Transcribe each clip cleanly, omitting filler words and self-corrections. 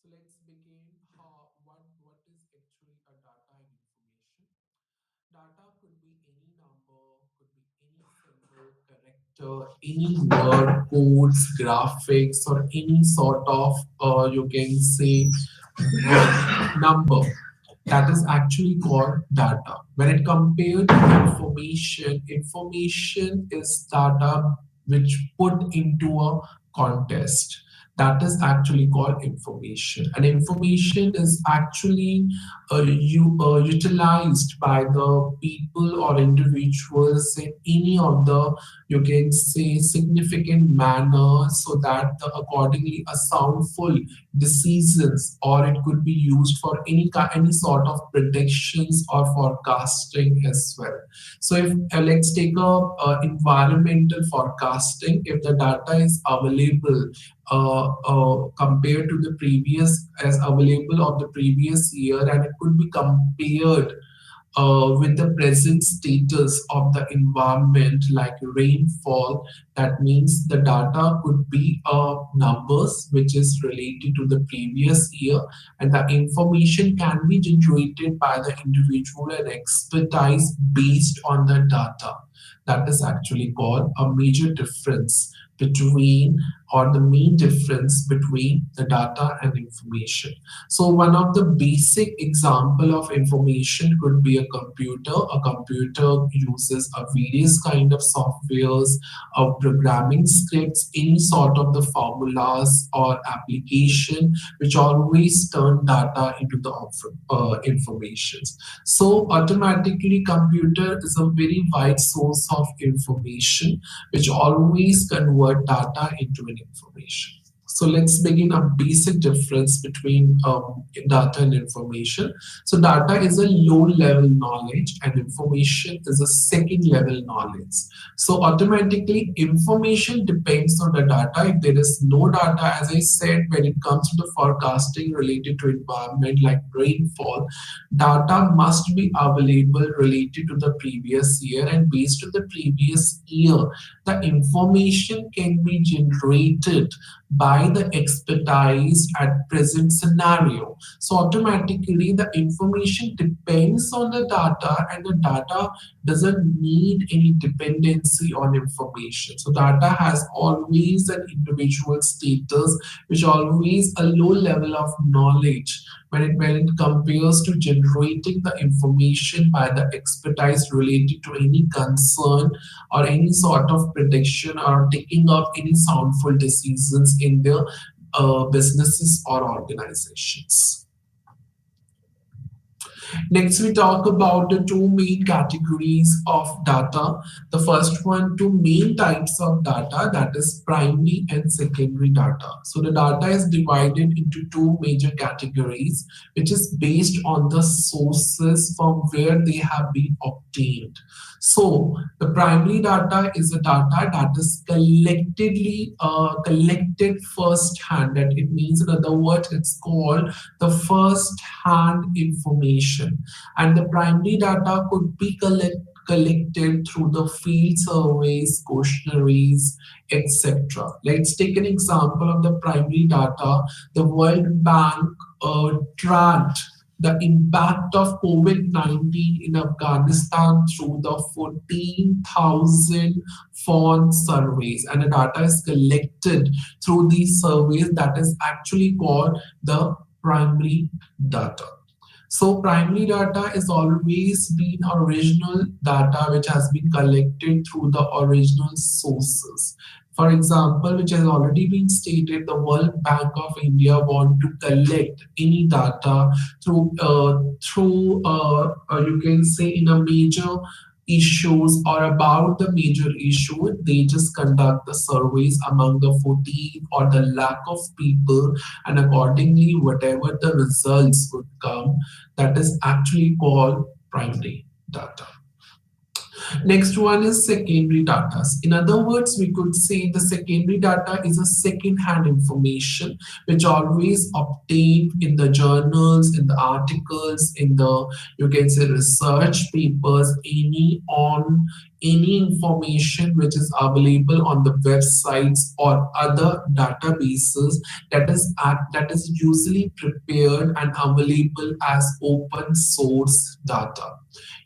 So let's begin. What is actually a data and information? Data could be any number, could be any symbol, character, any word, codes, graphics, or any sort of you can say number that is actually called data. When it compared to information, information is data which put into a context. That is actually called information. And information is actually utilized by the people or individuals in any of the, you can say, significant manner so that accordingly a soundful decisions, or it could be used for any sort of predictions or forecasting as well. So if let's take environmental forecasting. If the data is available compared to the previous, as available of the previous year, and it could be compared with the present status of the environment like rainfall. That means the data could be numbers which is related to the previous year, and the information can be generated by the individual and expertise based on the data. That is actually called a major difference between, or the main difference between the data and information. So one of the basic example of information could be a computer. A computer uses a various kind of softwares, of programming scripts, any sort of the formulas or application which always turn data into the information. So automatically computer is a very wide source of information which always convert data into an information. So let's begin a basic difference between data and information. So data is a low level knowledge and information is a second level knowledge. So automatically information depends on the data. If there is no data, as I said, when it comes to the forecasting related to environment like rainfall, data must be available related to the previous year, and based on the previous year, the information can be generated by the expertise at present scenario. So automatically the information depends on the data, and the data doesn't need any dependency on information. So data has always an individual status, which always a low level of knowledge when it compares to generating the information by the expertise related to any concern or any sort of prediction or taking up any soundful decisions in their businesses or organizations. Next, we talk about the two main categories of data. The first one, two main types of data, that is primary and secondary data. So the data is divided into two major categories, which is based on the sources from where they have been obtained. So the primary data is a data that is collected first hand. That it means, in other words, it's called the first hand information, and the primary data could be collected through the field surveys, questionnaires, etc. Let's take an example of the primary data. The World Bank tracked the impact of COVID-19 in Afghanistan through the 14,000 phone surveys, and the data is collected through these surveys. That is actually called the primary data. So primary data is always been original data which has been collected through the original sources. For example, which has already been stated, the World Bank of India want to collect any data through you can say in a major issues or about the major issue. They just conduct the surveys among the 14 or the lakh of people, and accordingly whatever the results would come, that is actually called primary data. Next one is secondary data. In other words, we could say the secondary data is a second-hand information which always obtained in the journals, in the articles, in the, you can say, research papers, any information which is available on the websites or other databases that is usually prepared and available as open source data.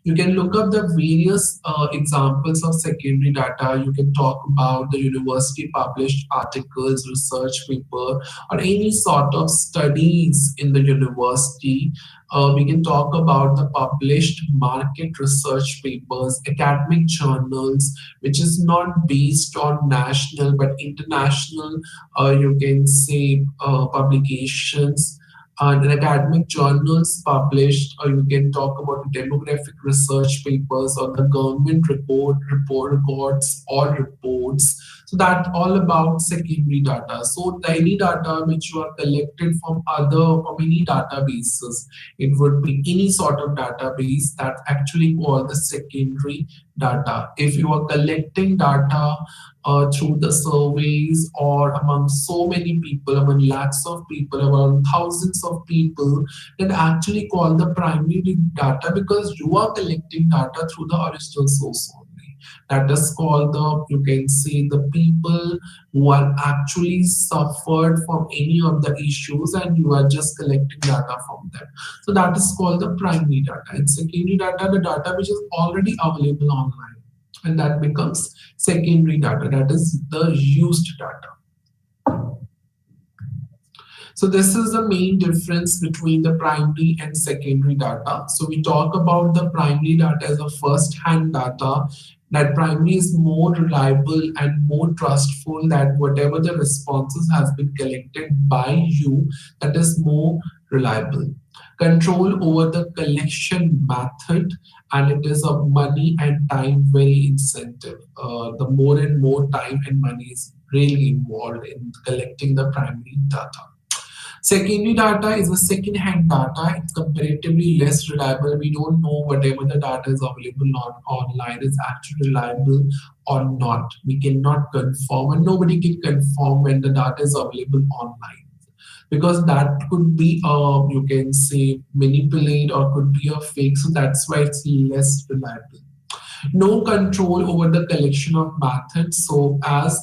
You can look up the various examples of secondary data. You can talk about the university published articles, research paper, or any sort of studies in the university. We can talk about the published market research papers, academic journals, which is not based on national but international, you can say, publications and academic journals published, or you can talk about demographic research papers or the government report records or reports. So that all about secondary data. So the any data which you are collected from any databases, it would be any sort of database that actually called the secondary data. If you are collecting data through the surveys or among so many people, among lakhs of people, among thousands of people, then actually call the primary data because you are collecting data through the original source only. That is called the, you can say, the people who are actually suffered from any of the issues and you are just collecting data from them. So that is called the primary data. And secondary data, the data which is already available online, and that becomes secondary data, that is the used data. So this is the main difference between the primary and secondary data. So we talk about the primary data as a first-hand data, that primary is more reliable and more trustful, that whatever the responses has been collected by you, that is more reliable. Control over the collection method, and it is of money and time very incentive. The more and more time and money is really involved in collecting the primary data. Secondary data is a second-hand data. It's comparatively less reliable. We don't know whatever the data is available online is actually reliable or not. We cannot confirm, and nobody can confirm when the data is available online because that could be you can say manipulate or could be a fake. So that's why it's less reliable. No control over the collection of methods. So as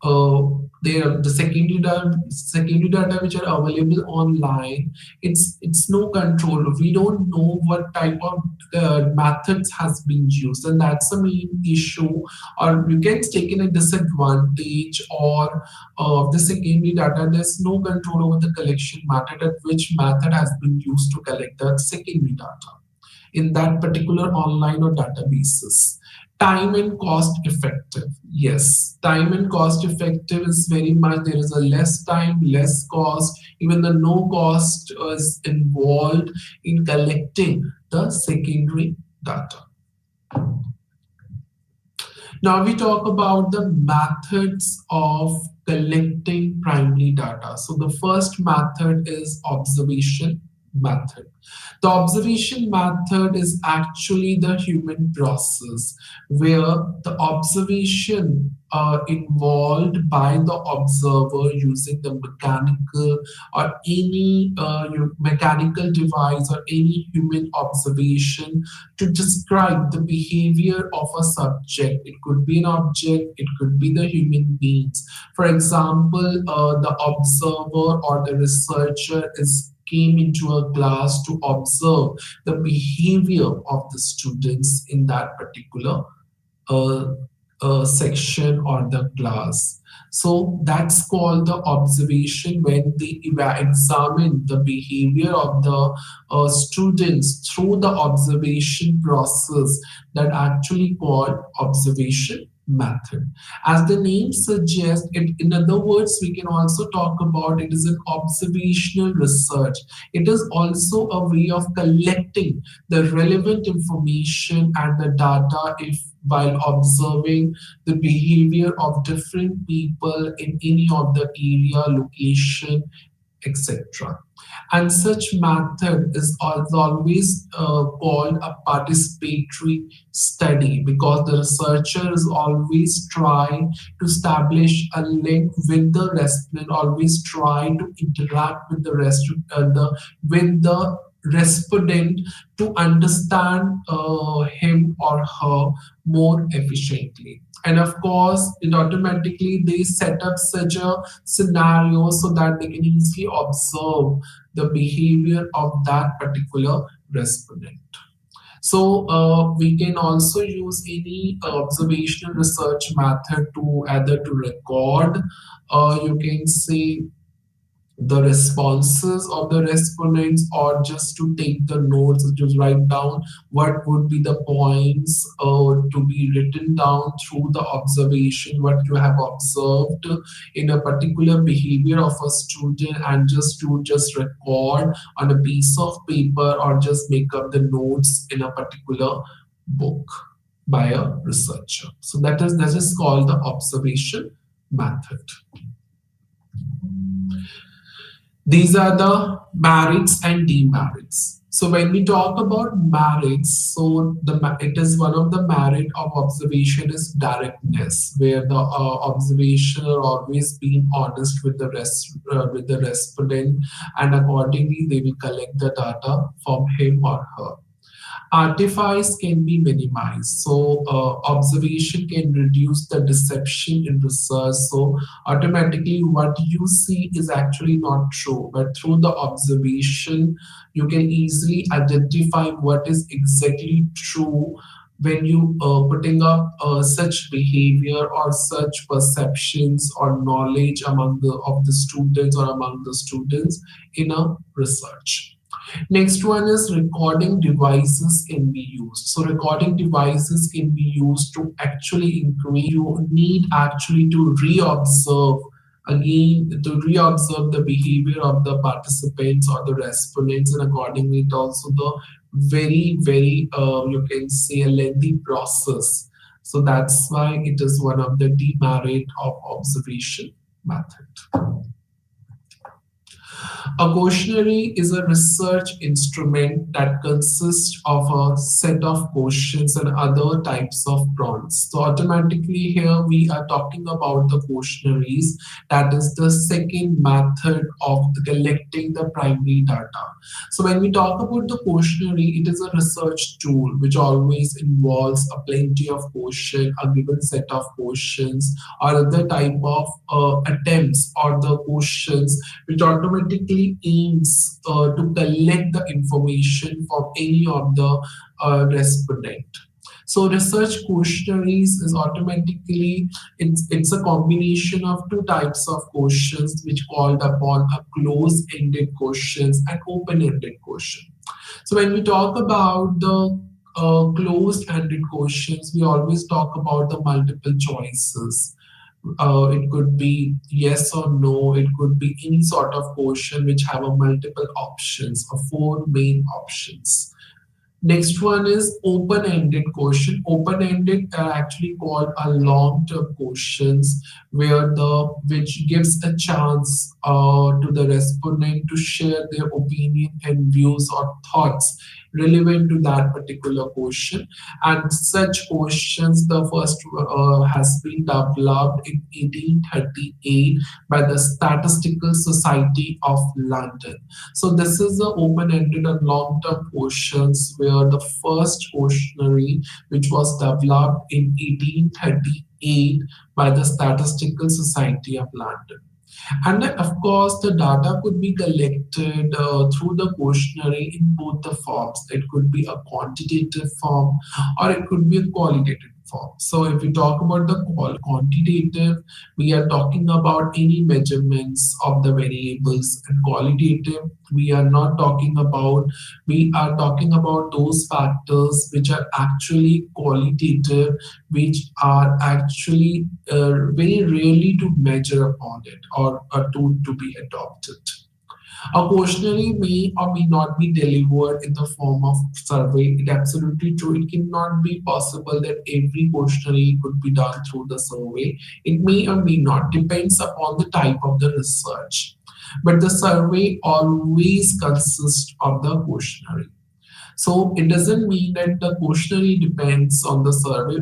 uh, the secondary data which are available online, it's no control. We don't know what type of methods has been used, and that's the main issue. Or you get taken a disadvantage or the secondary data. There's no control over the collection method at which method has been used to collect the secondary data in that particular online or databases. Time and cost effective. Yes, time and cost effective is very much, there is a less time, less cost, even the no cost is involved in collecting the secondary data. Now we talk about the methods of collecting primary data. So the first method is observation method. The observation method is actually the human process where the observation involved by the observer using the mechanical or any mechanical device or any human observation to describe the behavior of a subject. It could be an object, it could be the human beings. For example, the observer or the researcher is came into a class to observe the behavior of the students in that particular uh, section or the class. So that's called the observation when they examine the behavior of the students through the observation process, that actually called observation method. As the name suggests, in other words, we can also talk about it is an observational research. It is also a way of collecting the relevant information and the data if while observing the behavior of different people in any of the area, location, etc. And such method is always called a participatory study because the researcher is always trying to establish a link with the respondent, always try to interact with the with the respondent to understand him or her more efficiently. And of course, it automatically they set up such a scenario so that they can easily observe the behavior of that particular respondent. So we can also use any observational research method to either to record, you can say the responses of the respondents, or just to take the notes, just write down what would be the points to be written down through the observation, what you have observed in a particular behavior of a student, and just record on a piece of paper, or just make up the notes in a particular book by a researcher. So that is called the observation method. These are the merits and demerits. So when we talk about merits, so it is one of the merit of observation is directness, where the observationer always being honest with the respondent, and accordingly they will collect the data from him or her. Artifice can be minimized. So observation can reduce the deception in research. So automatically what you see is actually not true, but through the observation, you can easily identify what is exactly true when you putting up such behavior or such perceptions or knowledge among the of the students or among the students in a research. Next one is recording devices can be used. So recording devices can be used to actually increase. You need actually to re-observe again, to re-observe the behavior of the participants or the respondents, and accordingly it also the very you can say a lengthy process. So that's why it is one of the demerit of observation method. A quotient is a research instrument that consists of a set of questions and other types of prompts. So automatically here we are talking about the quotients. That is the second method of collecting the primary data. So when we talk about the quotient, it is a research tool which always involves a plenty of questions, a given set of questions, or other type of attempts or the questions which automatically aims to collect the information from any of the respondent. So research questionnaires is automatically it's a combination of two types of questions which called upon a closed-ended questions and open-ended question. So when we talk about the closed-ended questions, we always talk about the multiple choices. It could be yes or no. It could be any sort of question which have a multiple options, or four main options. Next one is open-ended question. Open-ended are actually called a long-term questions where the which gives a chance to the respondent to share their opinion and views or thoughts relevant to that particular question. And such questions, the first has been developed in 1838 by the Statistical Society of London. So this is the open-ended and long-term questions where the first questionnaire which was developed in 1838 by the Statistical Society of London. And then, of course, the data could be collected through the questionnaire in both the forms. It could be a quantitative form or it could be a qualitative form. So if we talk about the quantitative, we are talking about any measurements of the variables, and qualitative, we are not talking about, we are talking about those factors which are actually qualitative, which are actually very rarely to measure upon it, or a tool to be adopted. A questionnaire may or may not be delivered in the form of survey. It absolutely true. It cannot be possible that every questionnaire could be done through the survey. It may or may not, depends upon the type of the research. But the survey always consists of the questionnaire. So it doesn't mean that the questionnaire depends on the survey.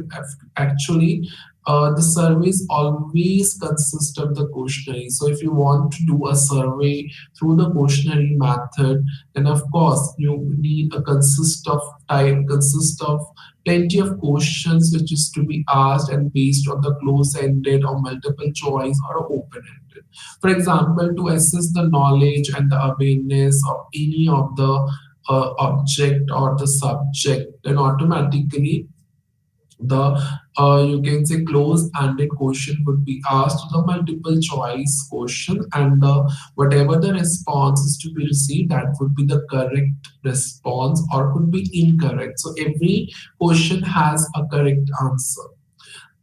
Actually, The surveys always consist of the questionnaire. So if you want to do a survey through the questionnaire method, then of course you need a consist of plenty of questions which is to be asked and based on the close-ended or multiple choice or open-ended. For example, to assess the knowledge and the awareness of any of the object or the subject, then automatically the you can say close-ended question would be asked to the multiple choice question, and whatever the response is to be received, that would be the correct response or could be incorrect. So every question has a correct answer.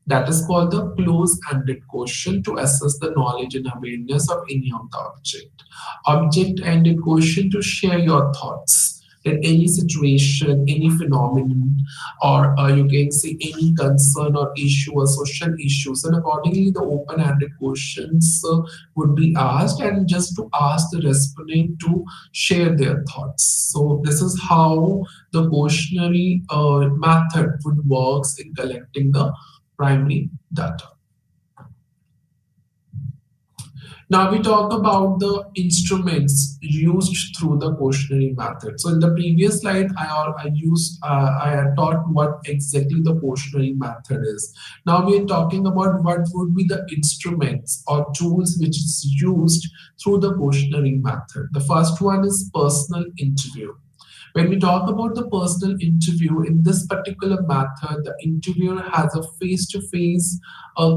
That is called the close-ended question to assess the knowledge and awareness of any of the object. Object-ended question to share your thoughts in any situation, any phenomenon, or you can say any concern or issue or social issues. And accordingly, the open-ended questions would be asked, and just to ask the respondent to share their thoughts. So this is how the questionnaire method would works in collecting the primary data. Now we talk about the instruments used through the questionnaire method. So in the previous slide, I had taught what exactly the questionnaire method is. Now we are talking about what would be the instruments or tools which is used through the questionnaire method. The first one is personal interview. When we talk about the personal interview, in this particular method, the interviewer has a face-to-face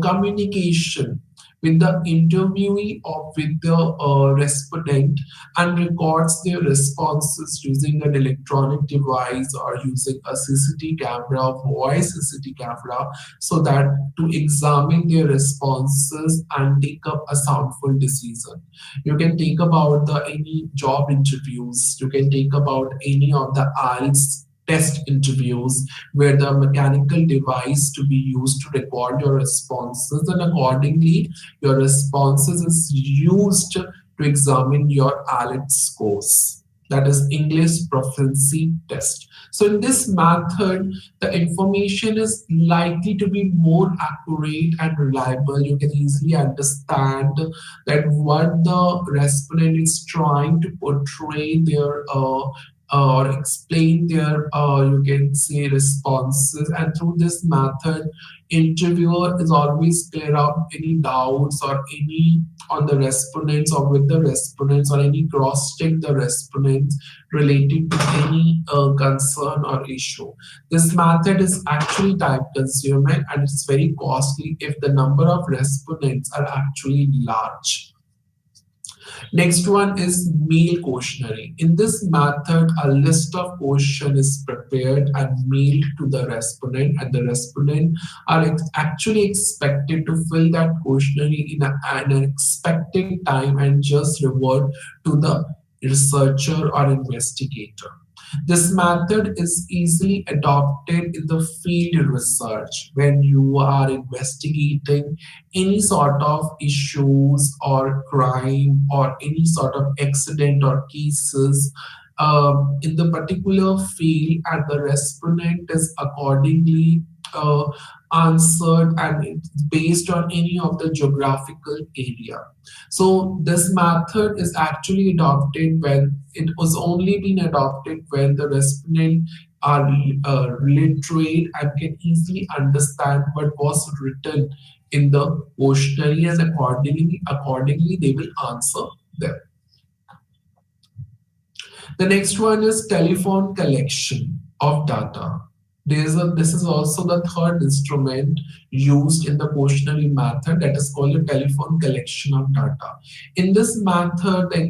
communication with the interviewee or with the respondent, and records their responses using an electronic device or using a CCTV camera, voice CCTV camera, so that to examine their responses and take up a soundful decision. You can take about the any job interviews, you can take about any of the IELTS test interviews where the mechanical device to be used to record your responses, and accordingly your responses is used to examine your IELTS scores, that is English proficiency test. So in this method, the information is likely to be more accurate and reliable. You can easily understand that what the respondent is trying to portray their or explain their you can say responses, and through this method interviewer is always clear up any doubts or any on the respondents or with the respondents, or any cross check the respondents related to any concern or issue. This method is actually time consuming and it's very costly if the number of respondents are actually large. Next one is mail questionnaire. In this method, a list of questions is prepared and mailed to the respondent, and the respondent are actually expected to fill that questionnaire in an expected time and just revert to the researcher or investigator. This method is easily adopted in the field research when you are investigating any sort of issues or crime or any sort of accident or cases in the particular field, and the respondent is accordingly uh, answered, and it's based on any of the geographical area. So this method is actually adopted when it was only been adopted when the respondent are literate and can easily understand what was written in the questionnaire, and accordingly they will answer them. The next one is telephone collection of data. This is also the third instrument used in the questionnaire method, that is called a telephone collection of data. In this method, the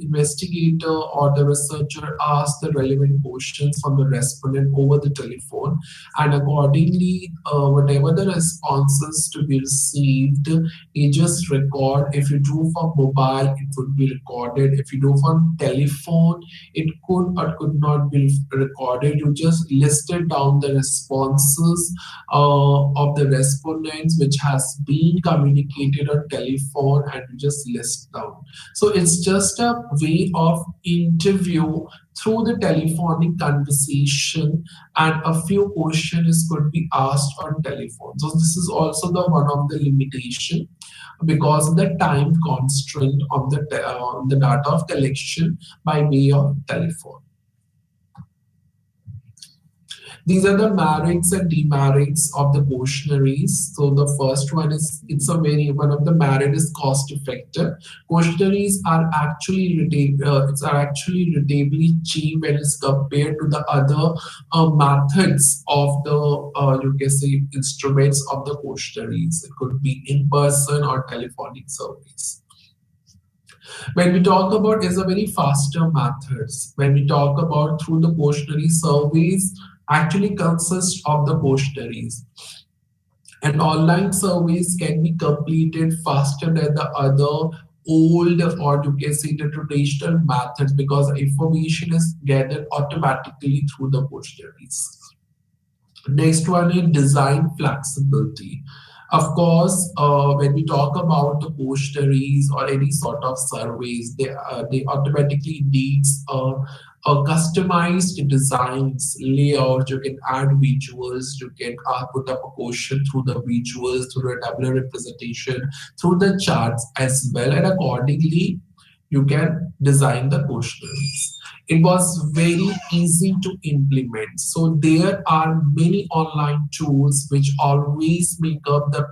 investigator or the researcher asks the relevant questions from the respondent over the telephone, and accordingly, whatever the responses to be received, you just record. If you do for mobile, it would be recorded. If you do for telephone, it could or could not be recorded. You just list it down down the responses of the respondents which has been communicated on telephone, and you just list down. So it's just a way of interview through the telephonic conversation, and a few questions could be asked on telephone. So this is also the one of the limitation because of the time constraint of the data of collection by way of telephone. These are the merits and demerits of the questionnaires. So the first one is, it's a very, one of the merit is cost effective. Questionnaires are actually relatively cheap when it's compared to the other methods of the you can say instruments of the questionnaires. It could be in person or telephonic surveys. When we talk about is a very faster methods, when we talk about through the questionnaire surveys actually consist of the questionnaires, and online surveys can be completed faster than the other old, or you can say the traditional methods, because information is gathered automatically through the questionnaires. Next one is design flexibility. Of course, when we talk about the questionnaires or any sort of surveys, they automatically needs a customized designs, layout. You can add visuals, you can put up a question through the visuals, through the tabular representation, through the charts as well, and accordingly you can design the questions. It was very easy to implement. So there are many online tools which always make up the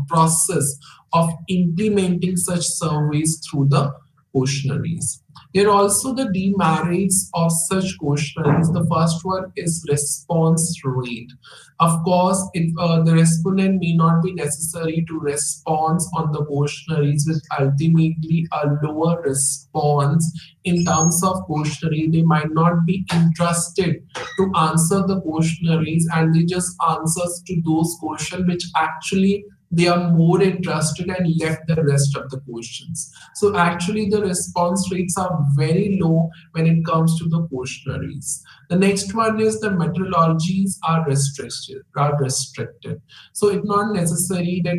process of implementing such surveys through the questionnaires. There are also the demerits of such questionnaires. The first one is response rate. Of course, the respondent may not be necessary to respond on the questionnaires, which ultimately a lower response in terms of questionnaire. They might not be interested to answer the questionnaires, and they just answers to those questions which actually they are more interested and left the rest of the questions. So actually the response rates are very low when it comes to the questionnaires. The next one is the methodologies are restricted. So it's not necessary that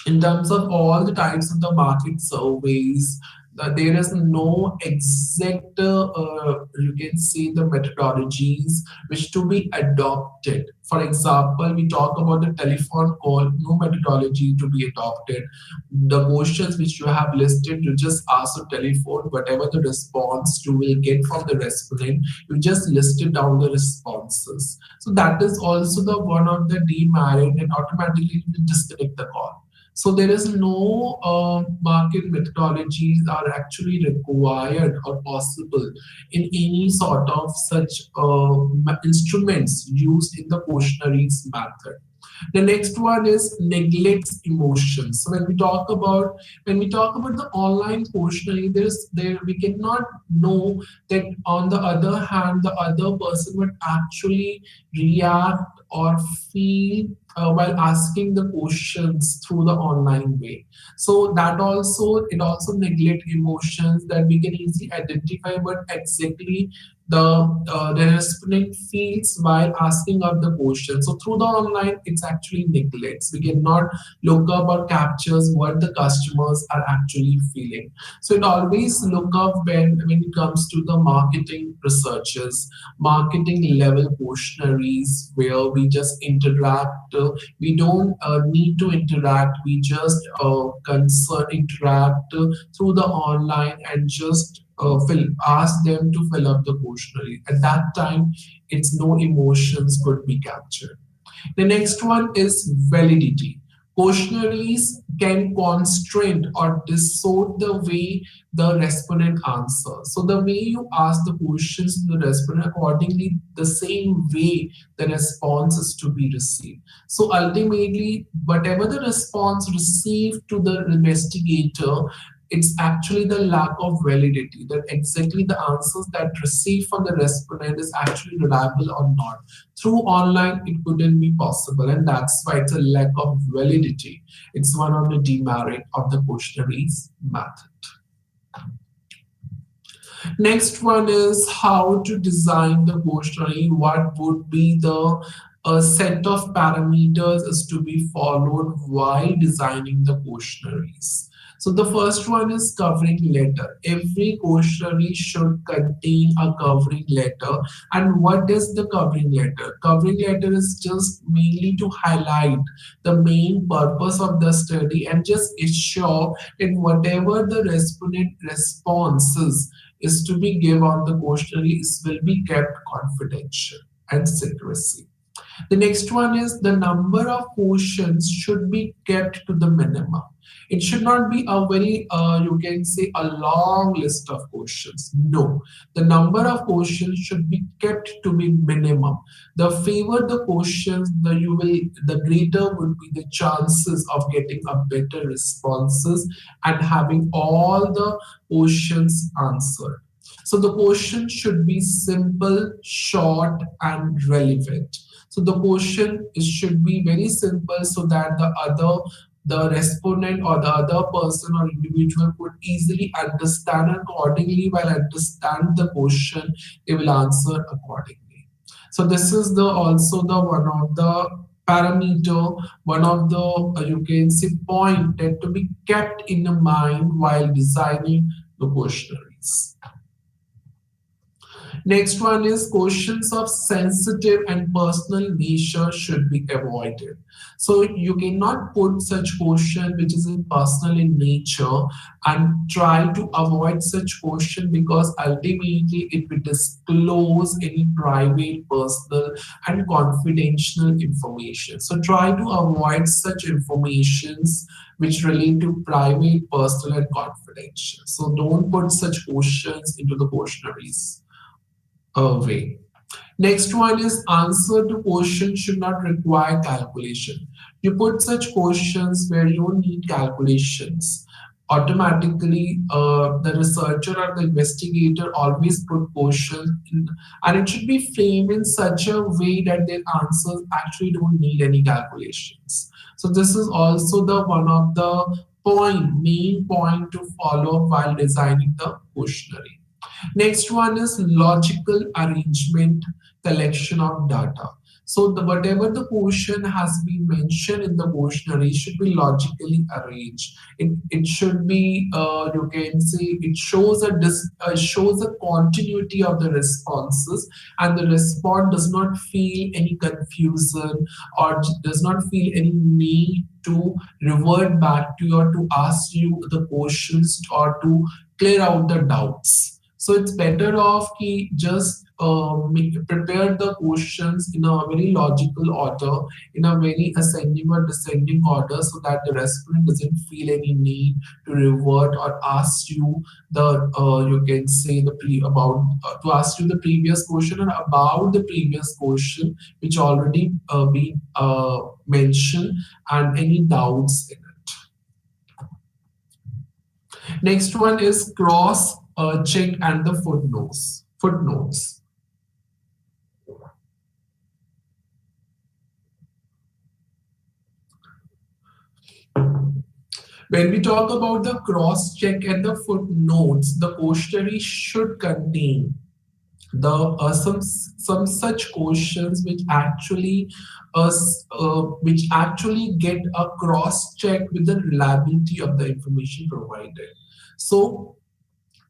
in terms of all the types of the market surveys, there is no exact you can say the methodologies which to be adopted. For example, we talk about the telephone call, no methodology to be adopted. The questions which you have listed, you just ask the telephone, whatever the response you will get from the respondent, you just listed down the responses. So that is also the one of the demerit, and automatically you disconnect the call. So there is no market methodologies are actually required or possible in any sort of such instruments used in the questionnaires method. The next one is neglects emotions. So when we talk about the online questionnaire, there we cannot know that on the other hand the other person would actually react or feel while asking the questions through the online way. So that also, it also neglect emotions that we can easily identify what exactly the respondent feels while asking up the question. So through the online, it's actually neglects. We cannot look up or captures what the customers are actually feeling. So it always look up when it comes to the marketing researches, marketing level questionnaires where we just interact. We don't need to interact. We just interact through the online and just ask them to fill up the questionnaire. At that time, it's no emotions could be captured. The next one is validity. Questionnaires can constrain or distort the way the respondent answers. So the way you ask the questions to the respondent, accordingly, the same way the response is to be received. So ultimately, whatever the response received to the investigator, it's actually the lack of validity, that exactly the answers that received from the respondent is actually reliable or not. Through online, it couldn't be possible, and that's why it's a lack of validity. It's one of the demerit of the questionnaires method. Next one is how to design the questionnaire. What would be the a set of parameters is to be followed while designing the questionnaires. So the first one is covering letter. Every questionnaire should contain a covering letter. And what is the covering letter? Covering letter is just mainly to highlight the main purpose of the study and just ensure that whatever the respondent responses is to be given on the questionnaires will be kept confidential and secrecy. The next one is the number of questions should be kept to the minimum. It should not be a very, you can say, a long list of questions. No, the number of questions should be kept to be minimum. The fewer the questions, the greater would be the chances of getting a better responses and having all the questions answered. So the question should be simple, short, and relevant. So the question should be very simple so that the respondent or the other person or individual could easily understand and accordingly while understand the question, they will answer accordingly. So this is the also the one of the parameter, one of the you can say point that to be kept in the mind while designing the questionnaires. Next one is questions of sensitive and personal nature should be avoided. So you cannot put such question which is in personal in nature and try to avoid such question because ultimately it will disclose any private, personal and confidential information. So try to avoid such informations which relate to private, personal and confidential. So don't put such questions into the questionnaires way. Next one is answer to question should not require calculation. You put such questions where you don't need calculations. Automatically, the researcher or the investigator always put questions in, and it should be framed in such a way that their answers actually don't need any calculations. So this is also the one of the main point to follow while designing the questionnaire. Next one is logical arrangement, collection of data. So the whatever the question has been mentioned in the questionnaire should be logically arranged. It should be you can say it shows shows a continuity of the responses and the response does not feel any confusion or does not feel any need to revert back to you or to ask you the questions or to clear out the doubts. So it's better off ki just prepare the questions in a very logical order, in a very ascending or descending order, so that the respondent doesn't feel any need to revert or ask you the you can say the pre about to ask you the previous question and about the previous question which already been mentioned and any doubts in it. Next one is cross check and the footnotes. Footnotes. When we talk about the cross check and the footnotes, the questionnaire should contain the some such questions which actually get a cross check with the reliability of the information provided. So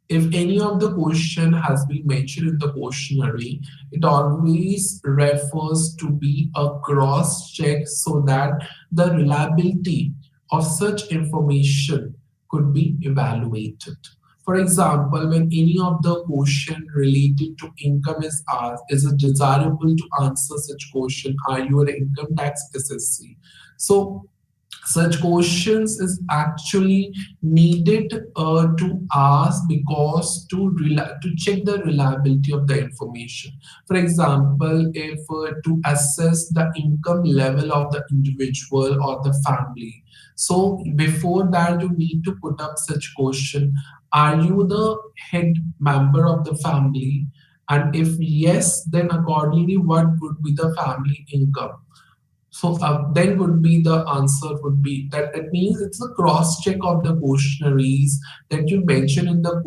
if any of the question has been mentioned in the questionnaire, it always refers to be a cross check so that the reliability of such information could be evaluated. For example, when any of the question related to income is asked, is it desirable to answer such question? Are you an income tax assessee? So such questions is actually needed to ask because to check the reliability of the information. For example, if to assess the income level of the individual or the family, so before that you need to put up such question: are you the head member of the family? And if yes, then accordingly, what would be the family income? So then would be the answer would be that it means it's a cross check of the questionnaires that you mention in the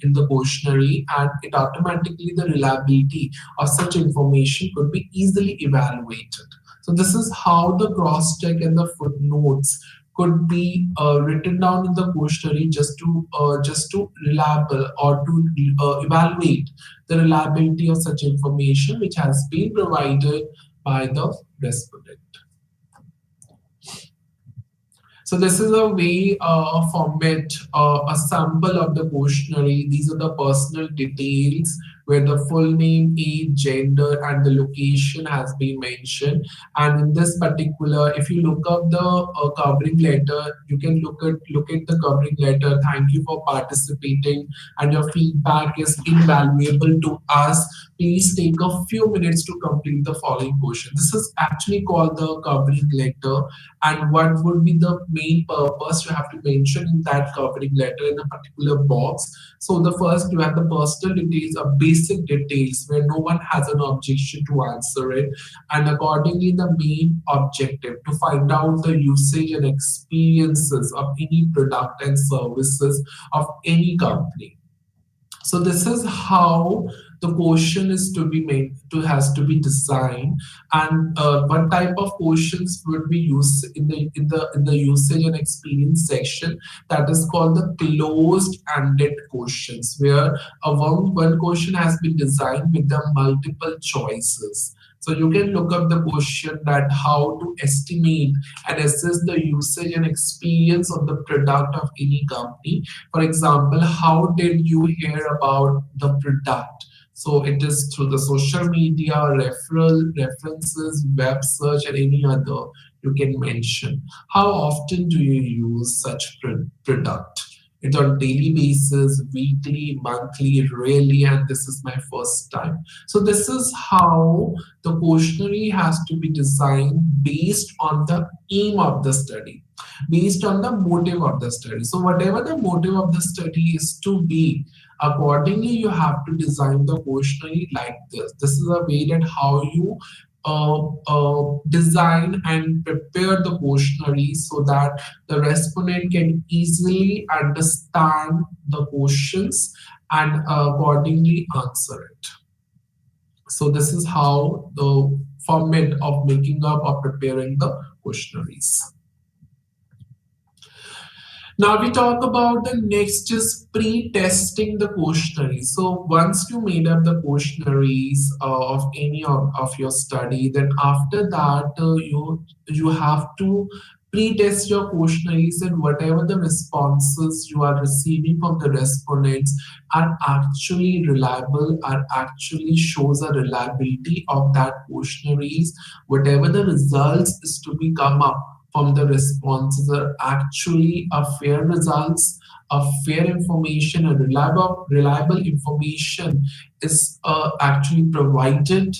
in the questionnaire, and it automatically the reliability of such information could be easily evaluated. So this is how the cross check and the footnotes could be written down in the questionnaire just to reliable or to evaluate the reliability of such information which has been provided by the respondent. So this is a way format, a sample of the questionnaire. These are the personal details where the full name, age, gender, and the location has been mentioned. And in this particular, if you look up the covering letter, you can look at the covering letter. Thank you for participating, and your feedback is invaluable to us. Please take a few minutes to complete the following question. This is actually called the covering letter, and what would be the main purpose you have to mention in that covering letter in a particular box. So the first, you have the personal details or basic details where no one has an objection to answer it, and accordingly the main objective to find out the usage and experiences of any product and services of any company. So this is how the question is to be made to has to be designed, and what type of questions would be used in the usage and experience section, that is called the closed-ended questions, where one question has been designed with the multiple choices. So you can look up the question that how to estimate and assess the usage and experience of the product of any company. For example, how did you hear about the product? So it is through the social media, referral, references, web search, and any other you can mention. How often do you use such product? It's on daily basis, weekly, monthly, really, and this is my first time. So this is how the questionnaire has to be designed based on the aim of the study, based on the motive of the study. So whatever the motive of the study is to be, accordingly you have to design the questionnaire like this. This is a way that how you design and prepare the questionnaire so that the respondent can easily understand the questions and accordingly answer it. So this is how the format of making up or preparing the questionnaires. Now we talk about the next is pre-testing the questionnaires. So once you made up the questionnaires of any of your study, then after that you have to pre-test your questionnaires, and whatever the responses you are receiving from the respondents are actually reliable, are actually shows a reliability of that questionnaires. Whatever the results is to be come up from the responses are actually a fair results, a fair information, a reliable information is actually provided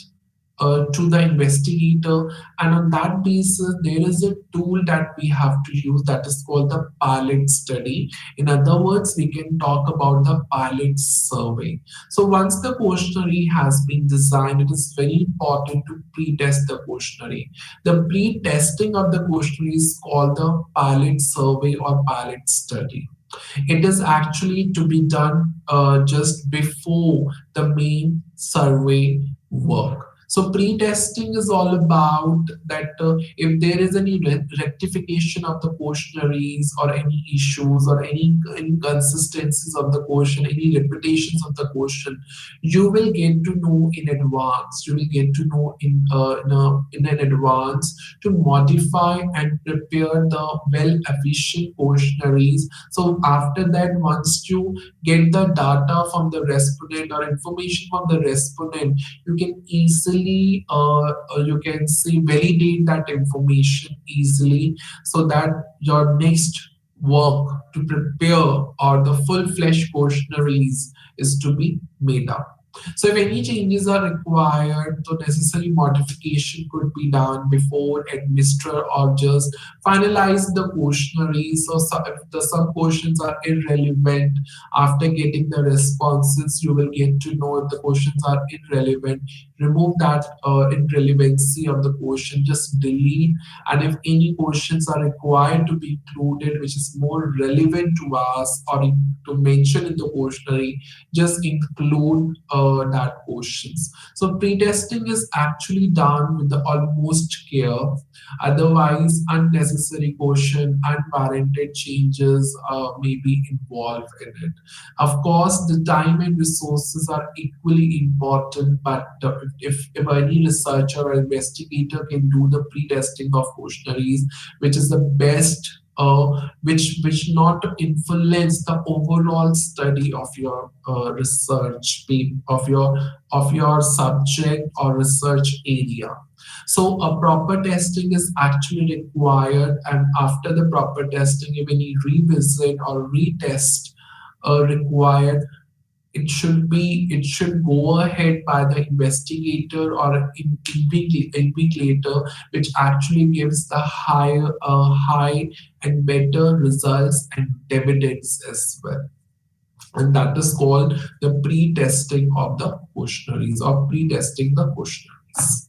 to the investigator, and on that basis there is a tool that we have to use that is called the pilot study. In other words, we can talk about the pilot survey. So once the questionnaire has been designed, it is very important to pre-test the questionnaire. The pre-testing of the questionnaire is called the pilot survey or pilot study. It is actually to be done just before the main survey work. So pre-testing is all about that if there is any rectification of the questionnaires or any issues or any inconsistencies of the question, any repetitions of the question, you will get to know in advance. You will get to know in an advance to modify and prepare the well efficient questionnaires. So after that, once you get the data from the respondent or information from the respondent, you can easily you can see validate that information easily, so that your next work to prepare or the full-fledged questionnaires is to be made up. So if any changes are required, the necessary modification could be done before administer or just finalize the questionnaire. So if some questions are irrelevant, after getting the responses, you will get to know if the questions are irrelevant. remove that irrelevancy of the question, just delete. And if any questions are required to be included which is more relevant to us or to mention in the questionnaire, just include that questions. So pre-testing is actually done with the utmost care. Otherwise, unnecessary question, unwarranted changes may be involved in it. Of course, the time and resources are equally important, but if any researcher or investigator can do the pre-testing of questionnaires, which is the best, which not influence the overall study of your of your subject or research area. So a proper testing is actually required, and after the proper testing, if any revisit or retest required, it should go ahead by the investigator or invigilator, which actually gives the high and better results and dividends as well. And that is called the pre-testing of the questionnaires or pre-testing the questionnaires.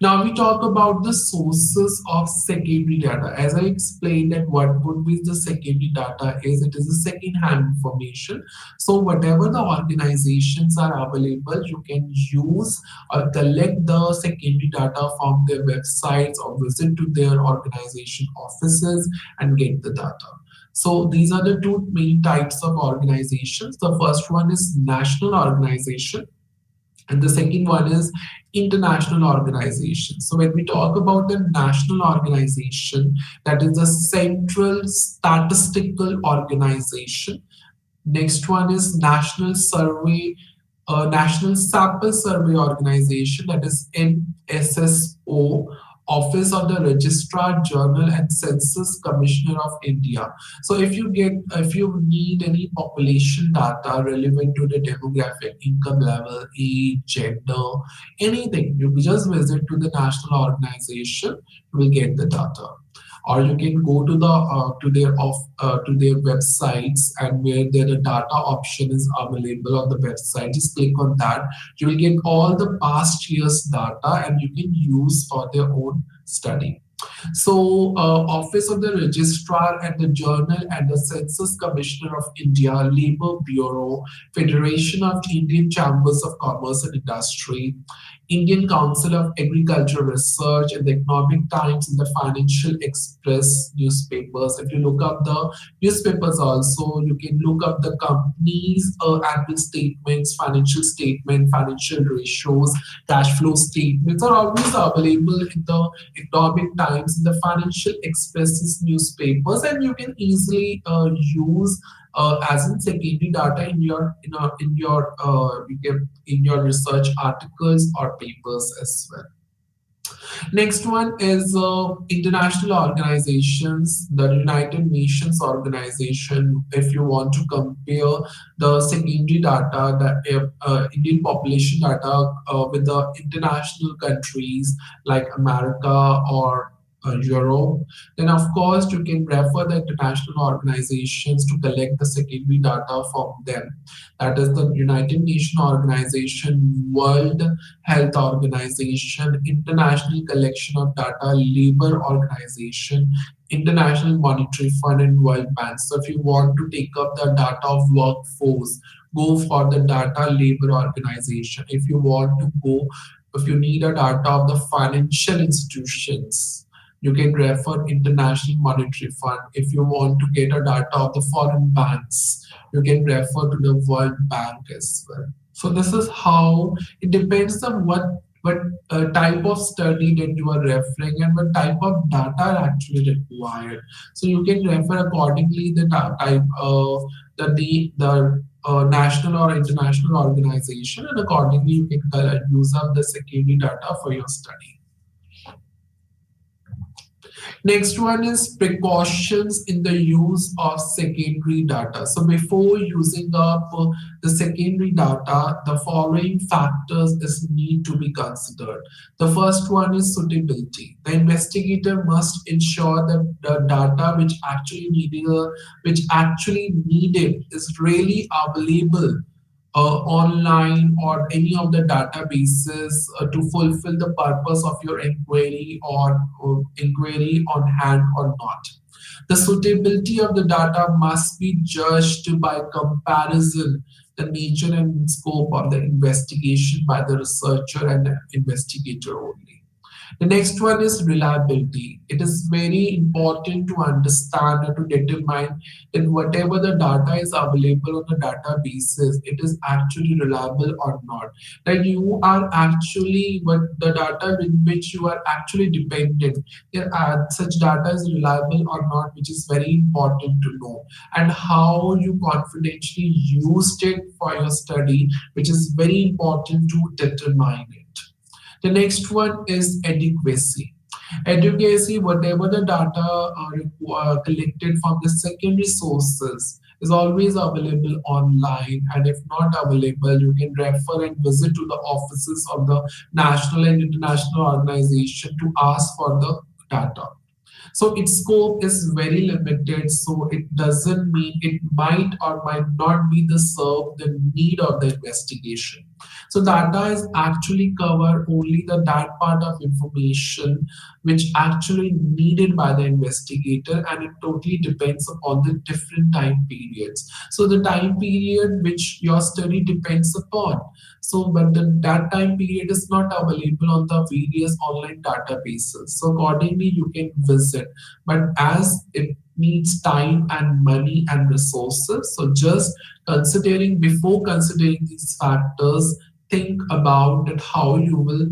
Now we talk about the sources of secondary data. As I explained that what would be the secondary data is, it is a second-hand information. So whatever the organizations are available, you can use or collect the secondary data from their websites or visit to their organization offices and get the data. So these are the two main types of organizations. The first one is national organization, and the second one is international organization. So when we talk about the national organization, that is the Central Statistical Organization. Next one is National Sample Survey Organization, that is NSSO, Office of the Registrar General and Census Commissioner of India. So if you need any population data relevant to the demographic, income level, age, gender, anything, you just visit to the national organization, you will get the data. Or you can go to the to their websites, and where the data option is available on the website, just click on that. You will get all the past years data and you can use for their own study. So, Office of the Registrar at the Journal and the Census Commissioner of India, Labor Bureau, Federation of Indian Chambers of Commerce and Industry, Indian Council of Agricultural Research, and the Economic Times and the Financial Express newspapers. If you look up the newspapers also, you can look up the companies' annual statements, financial ratios, cash flow statements are always available in the Economic Times and the Financial Express's newspapers, and you can easily use as in secondary data in your research articles or papers as well. Next one is international organizations, the United Nations organization. If you want to compare the secondary data, the Indian population data with the international countries like America or Europe, then of course you can refer the international organizations to collect the secondary data from them. That is the United Nations Organization, World Health Organization, International Collection of Data, Labor Organization, International Monetary Fund, and World Bank. So if you want to take up the data of workforce, go for the Data Labor Organization. If you need a data of the financial institutions, you can refer International Monetary Fund. If you want to get a data of the foreign banks, you can refer to the World Bank as well. So this is how it depends on what type of study that you are referring and what type of data are actually required. So you can refer accordingly the type of the national or international organization, and accordingly you can use up the secondary data for your study. Next one is precautions in the use of secondary data. So before using up the secondary data, the following factors is need to be considered. The first one is suitability. The investigator must ensure that the data which actually needed is really available online or any of the databases to fulfill the purpose of your inquiry or inquiry on hand or not. The suitability of the data must be judged by comparison the nature and scope of the investigation by the researcher and the investigator only. The next one is reliability. It is very important to understand and to determine that whatever the data is available on the databases, it is actually reliable or not. That you are actually what the data with which you are actually dependent, such data is reliable or not, which is very important to know, and how you confidentially used it for your study, which is very important to determine it. The next one is adequacy. Adequacy, whatever the data are collected from the secondary sources, is always available online, and if not available, you can refer and visit to the offices of the national and international organization to ask for the data. So its scope is very limited, so it doesn't mean it might or might not be the serve the need of the investigation. So data is actually cover only the that part of information which actually needed by the investigator, and it totally depends upon the different time periods. So the time period which your study depends upon, so but that time period is not available on the various online databases, so accordingly you can visit, but as it needs time and money and resources, so just considering before considering these factors, think about that how you will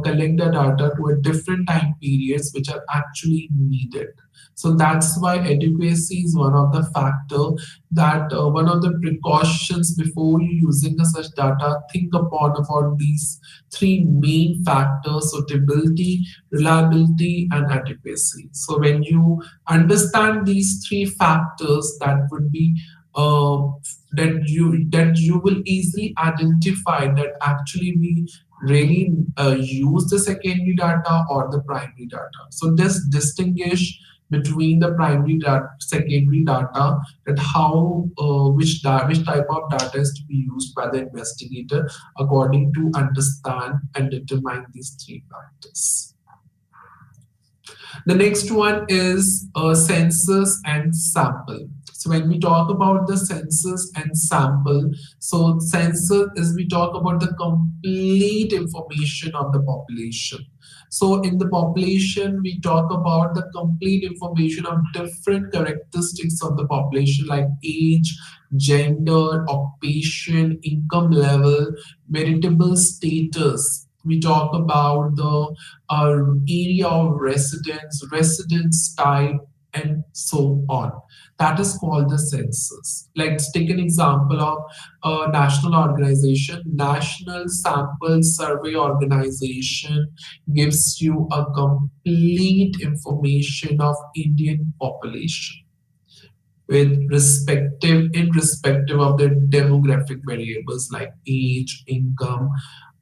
collect the data to a different time periods which are actually needed. So that's why adequacy is one of the factor that one of the precautions before you using a such data, think upon about these three main factors: suitability, reliability, and adequacy. So when you understand these three factors, that would be uh, that you will easily identify that actually we really use the secondary data or the primary data. So this distinguish between the primary data, secondary data, that how which type of data is to be used by the investigator according to understand and determine these three factors. The next one is census and sample. So when we talk about the census and sample, so census is we talk about the complete information of the population. So in the population, we talk about the complete information of different characteristics of the population like age, gender, occupation, income level, meritable status. We talk about the area of residence, residence type, and so on. That is called the census. Let's take an example of a national organization. National Sample Survey Organization gives you a complete information of Indian population with respective irrespective of the demographic variables like age, income,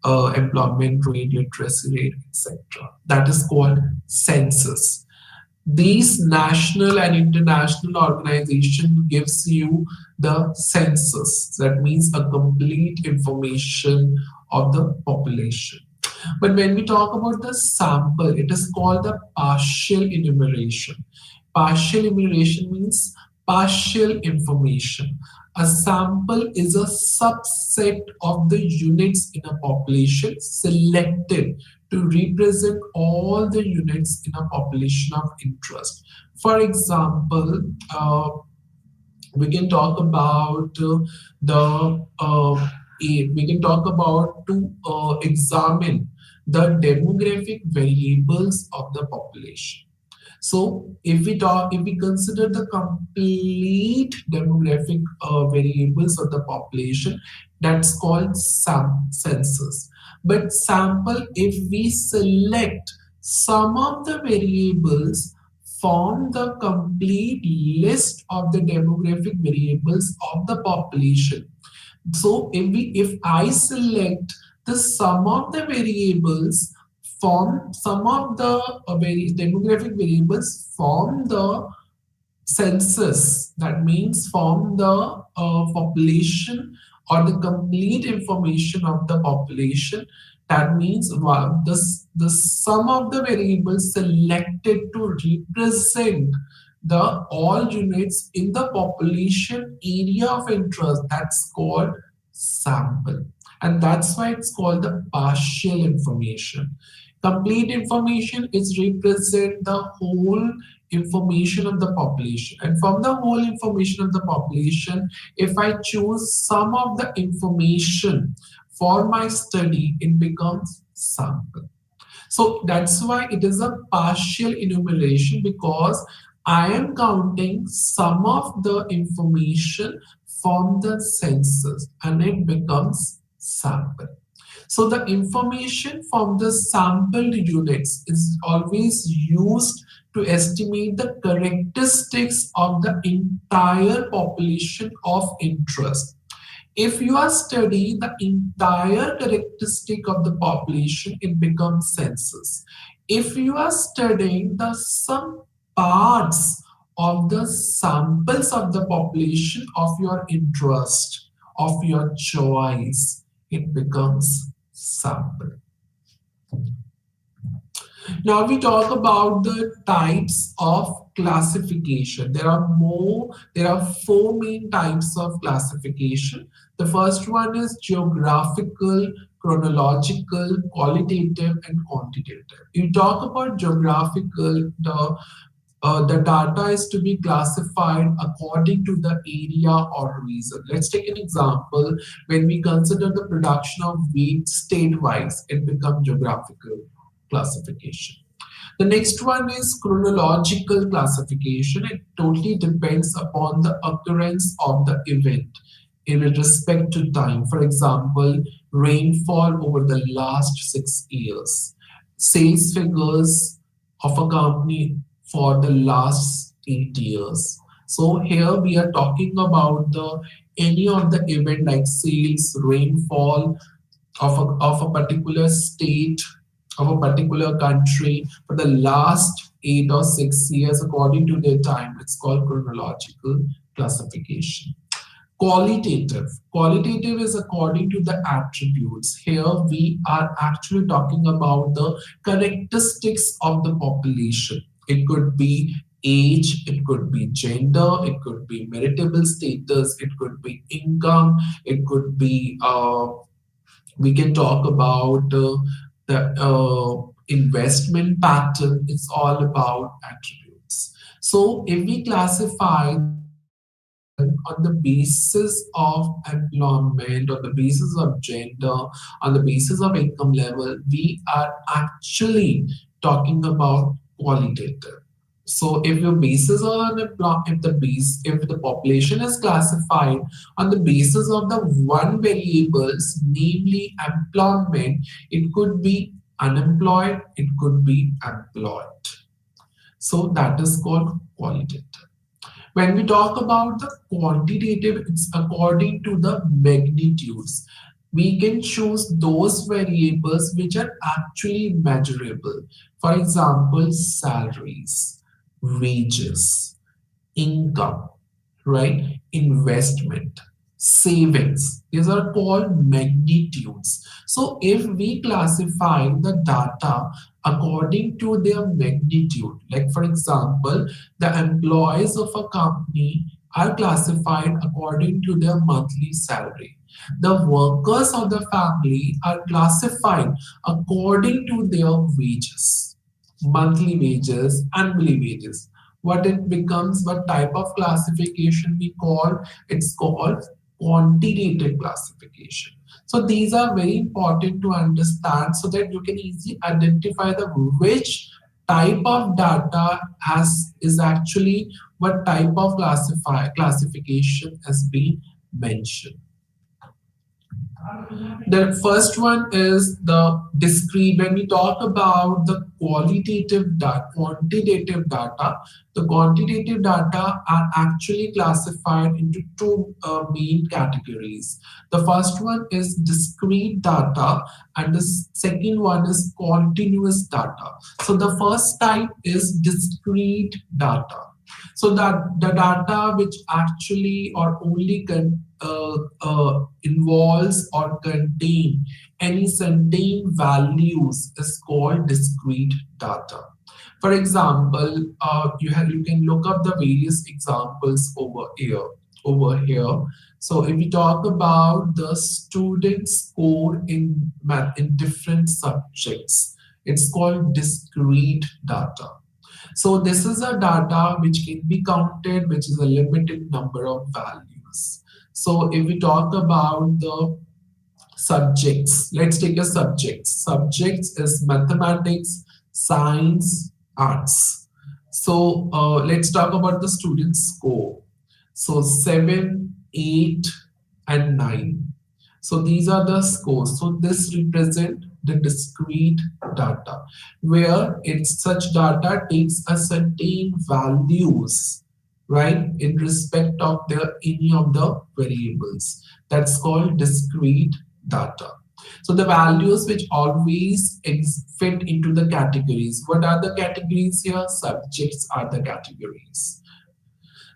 employment rate, literacy rate, etc. That is called census. These national and international organization gives you the census. That means a complete information of the population. But when we talk about the sample, it is called the partial enumeration. Partial enumeration means partial information. A sample is a subset of the units in a population selected to represent all the units in a population of interest. For example, we can talk about the we can talk about to examine the demographic variables of the population. So if we consider the complete demographic variables of the population, that's called census. But sample, if we select some of the variables, form the complete list of the demographic variables of the population. So if I select the sum of the variables, form some of the demographic variables form the census. That means form the population or the complete information of the population. That means the sum of the variables selected to represent the all units in the population area of interest, that's called sample. And that's why it's called the partial information. Complete information is represent the whole information of the population. And from the whole information of the population, if I choose some of the information for my study, it becomes sample. So that's why it is a partial enumeration, because I am counting some of the information from the census and it becomes sample. So the information from the sampled units is always used to estimate the characteristics of the entire population of interest. If you are studying the entire characteristic of the population, it becomes census. If you are studying the some parts of the samples of the population of your interest, of your choice, it becomes sample. Now we talk about the types of classification. There are four main types of classification. The first one is geographical, chronological, qualitative, and quantitative. You talk about geographical, the data is to be classified according to the area or region. Let's take an example. When we consider the production of wheat state-wise, it becomes geographical classification. The next one is chronological classification. It totally depends upon the occurrence of the event in respect to time. For example, rainfall over the last 6 years, sales figures of a company for the last 8 years. So here we are talking about the any of the event like sales, rainfall of a particular state, of a particular country for the last 8 or 6 years according to their time. It's called chronological classification. Qualitative. Qualitative is according to the attributes. Here we are actually talking about the characteristics of the population. It could be age, it could be gender, it could be marital status, it could be income, it could be we can talk about the investment pattern. It's all about attributes. So if we classify the person on the basis of employment, on the basis of gender, on the basis of income level, we are actually talking about qualitative. So if your basis on if the population is classified on the basis of the one variables, namely employment, it could be unemployed, it could be employed. So that is called qualitative. When we talk about the quantitative, it's according to the magnitudes. We can choose those variables which are actually measurable. For example, salaries, wages, income, right? Investment, savings. These are called magnitudes. So if we classify the data according to their magnitude, like for example, the employees of a company are classified according to their monthly salary. The workers of the family are classified according to their wages, monthly wages, annually wages. What it becomes, what type of classification we call, it's called quantitative classification. So these are very important to understand so that you can easily identify the which type of data has is actually what type of classification has been mentioned. The first one is the discrete. When we talk about the quantitative data, the quantitative data are actually classified into two main categories. The first one is discrete data, and the second one is continuous data. So the first type is discrete data. So that the data which actually or only involves or contain any certain values is called discrete data. For example, you can look up the various examples over here. So if we talk about the student score in math in different subjects, it's called discrete data. So this is a data which can be counted, which is a limited number of values. So if we talk about the subjects, let's take a subject. Subjects is mathematics, science, arts. So let's talk about the student score. So 7, 8, and 9. So these are the scores. So this represent the discrete data, where it's such data takes a certain values, right, in respect of the any of the variables. That's called discrete data. So the values which always fit into the categories. What are the categories here? Subjects are the categories.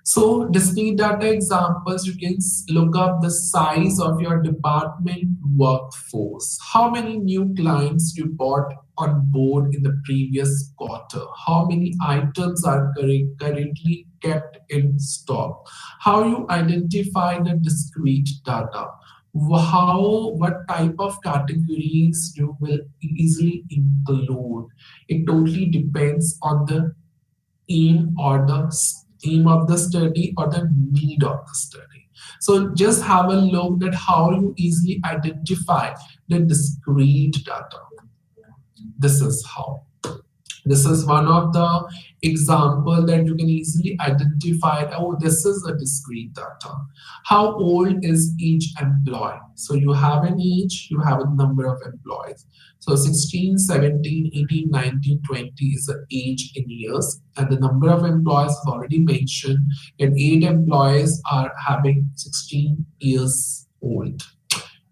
So discrete data examples, you can look up the size of your department workforce. How many new clients you bought on board in the previous quarter? How many items are currently kept in stock? How you identify the discrete data? What type of categories you will easily include? It totally depends on the aim of the study or the need of the study. So just have a look at how you easily identify the discrete data. This is how. This is one of the example that you can easily identify. Oh, this is a discrete data. How old is each employee? So you have an age, you have a number of employees. So 16, 17, 18, 19, 20 is the age in years, and the number of employees is already mentioned, and 8 employees are having 16 years old.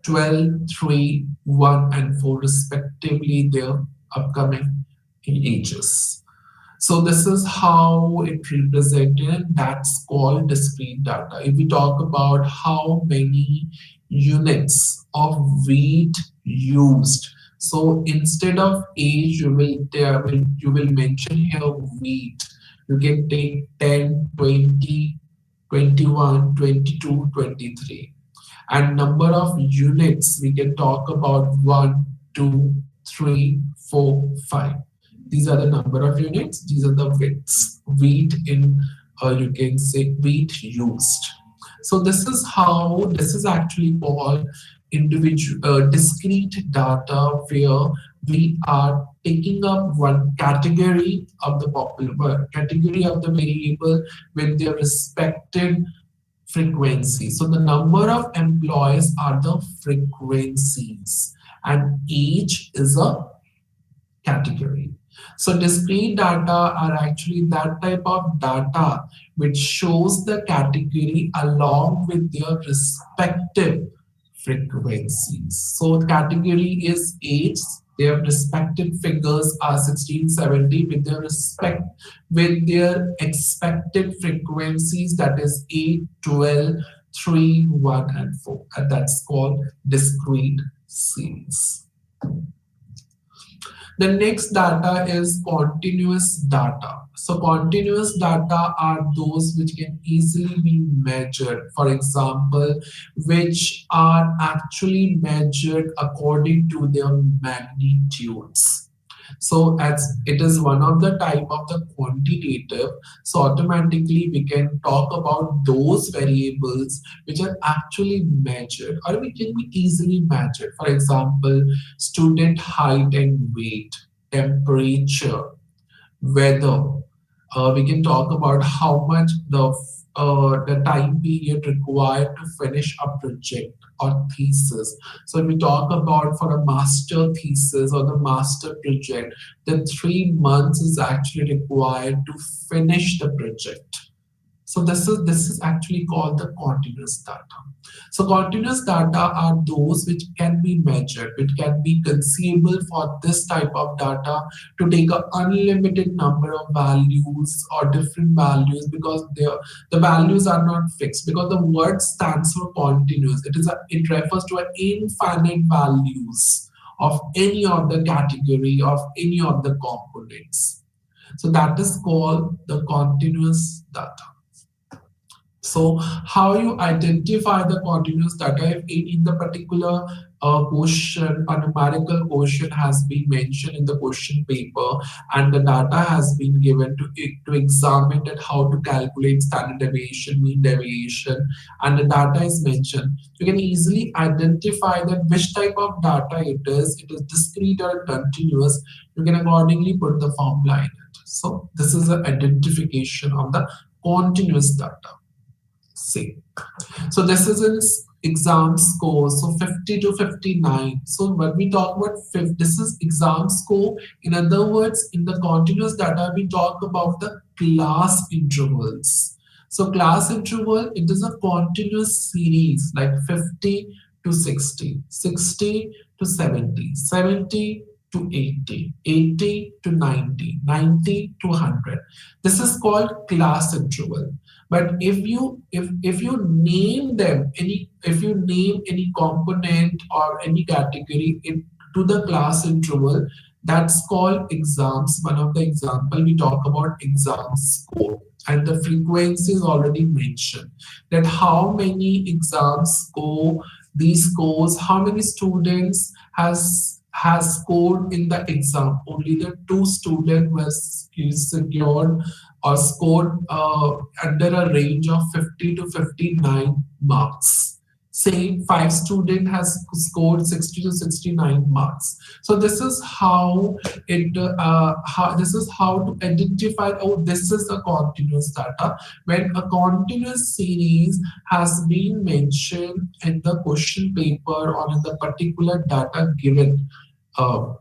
12, 3, 1, and 4 respectively their upcoming ages. So this is how it represented. That's called discrete data. If we talk about how many units of weight used, so instead of age, you will mention here weight. You can take 10, 20, 21, 22, 23. And number of units, we can talk about 1, 2, 3, 4, 5. These are the number of units. These are the weights. Weight in, you can say weight used. So this is actually called individual discrete data, where we are taking up one category of the popular category of the variable with their respective frequency. So the number of employees are the frequencies, and age is a category. So discrete data are actually that type of data which shows the category along with their respective frequencies. So category is age, their respective figures are 16, 70 with their expected frequencies, that is 8, 12, 3, 1, and 4. And that's called discrete series. The next data is continuous data. So continuous data are those which can easily be measured. For example, which are actually measured according to their magnitudes. So as it is one of the type of the quantitative, so automatically we can talk about those variables which are actually measured or we can be easily measured. For example, student height and weight, temperature, weather. We can talk about how much the time period required to finish a project or thesis. So when we talk about for a master thesis or the master project, the 3 months is actually required to finish the project. So this is actually called the continuous data. So continuous data are those which can be measured. It can be conceivable for this type of data to take an unlimited number of values or different values, because the values are not fixed, because the word stands for continuous. It refers to an infinite values of any of the category of any of the components. So that is called the continuous data. So how you identify the continuous data, if in the particular question, a numerical question has been mentioned in the question paper, and the data has been given to examine that how to calculate standard deviation, mean deviation, and the data is mentioned, you can easily identify that which type of data it is. It is discrete or continuous. You can accordingly put the formula in it. So this is an identification of the continuous data. See. So this is an exam score. So 50 to 59. So when we talk about this is exam score. In other words, in the continuous data, we talk about the class intervals. So class interval, it is a continuous series like 50 to 60, 60 to 70, 70 to 80, 80 to 90, 90 to 100. This is called class interval. But if you name them any, if you name any component or any category to the class interval, that's called exams. One of the example we talk about exam score, and the frequency is already mentioned, that how many exams score, these scores, how many students has scored in the exam. Only the two students were secured or scored under a range of 50 to 59 marks. Say five student has scored 60 to 69 marks. So this is how this is how to identify, oh, this is a continuous data. When a continuous series has been mentioned in the question paper or in the particular data given uh,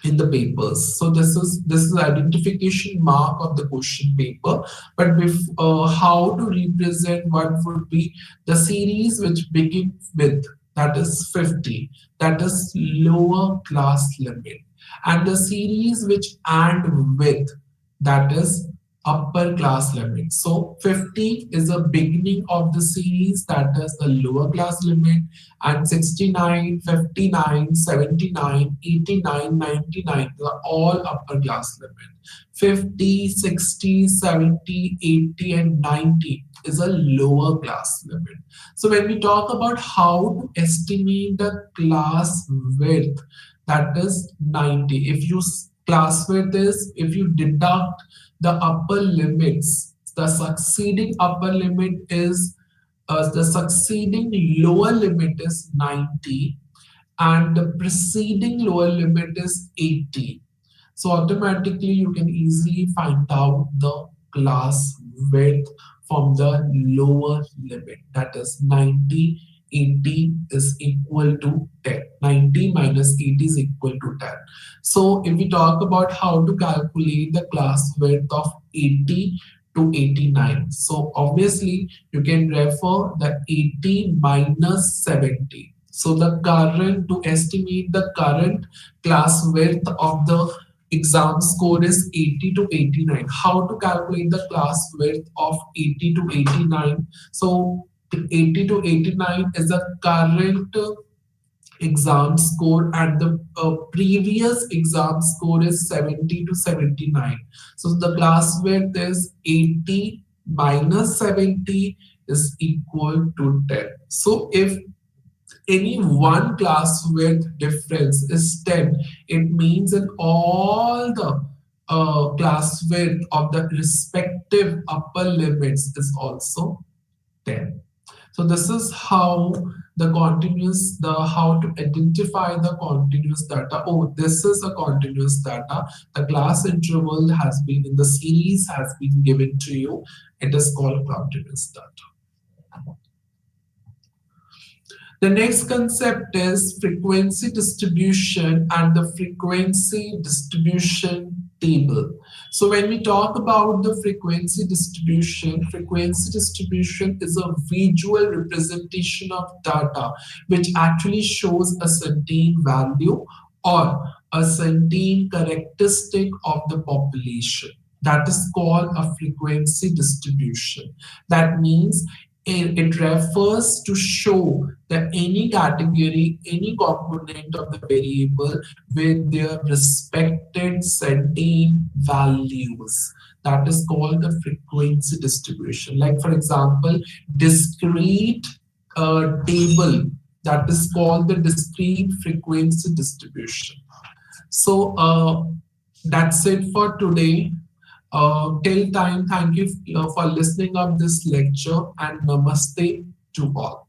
in the papers. So this is identification mark of the question paper. But how to represent what would be the series which begin with, that is 50, that is lower class limit, and the series which end with, that is upper class limit. So 50 is the beginning of the series, that is the lower class limit, and 69, 59, 79, 89, 99 are all upper class limit. 50, 60, 70, 80, and 90 is a lower class limit. So when we talk about how to estimate the class width, that is 90. If you class width is, if you deduct the upper limits, the succeeding upper limit is the succeeding lower limit is 90, and the preceding lower limit is 80. So automatically you can easily find out the class width from the lower limit, that is 90. 80 is equal to 10. 90 minus 80 is equal to 10. So if we talk about how to calculate the class width of 80 to 89, so obviously you can refer the 80 minus 70. So the current, to estimate the current class width of the exam score is 80 to 89. How to calculate the class width of 80 to 89? So 80 to 89 is the current exam score, and the previous exam score is 70 to 79. So the class width is 80 minus 70 is equal to 10. So if any one class width difference is 10, it means that all the class width of the respective upper limits is also 10. So this is how the continuous, the how to identify the continuous data. Oh, this is a continuous data. The class interval has been in the series, has been given to you. It is called continuous data. The next concept is frequency distribution and the frequency distribution table. So when we talk about the frequency distribution is a visual representation of data which actually shows a certain value or a certain characteristic of the population. That is called a frequency distribution. That means it refers to show that any category, any component of the variable with their respected certain values. That is called the frequency distribution. Like for example, discrete table, that is called the discrete frequency distribution. So that's it for today. Till time, thank you for listening of this lecture and namaste to all.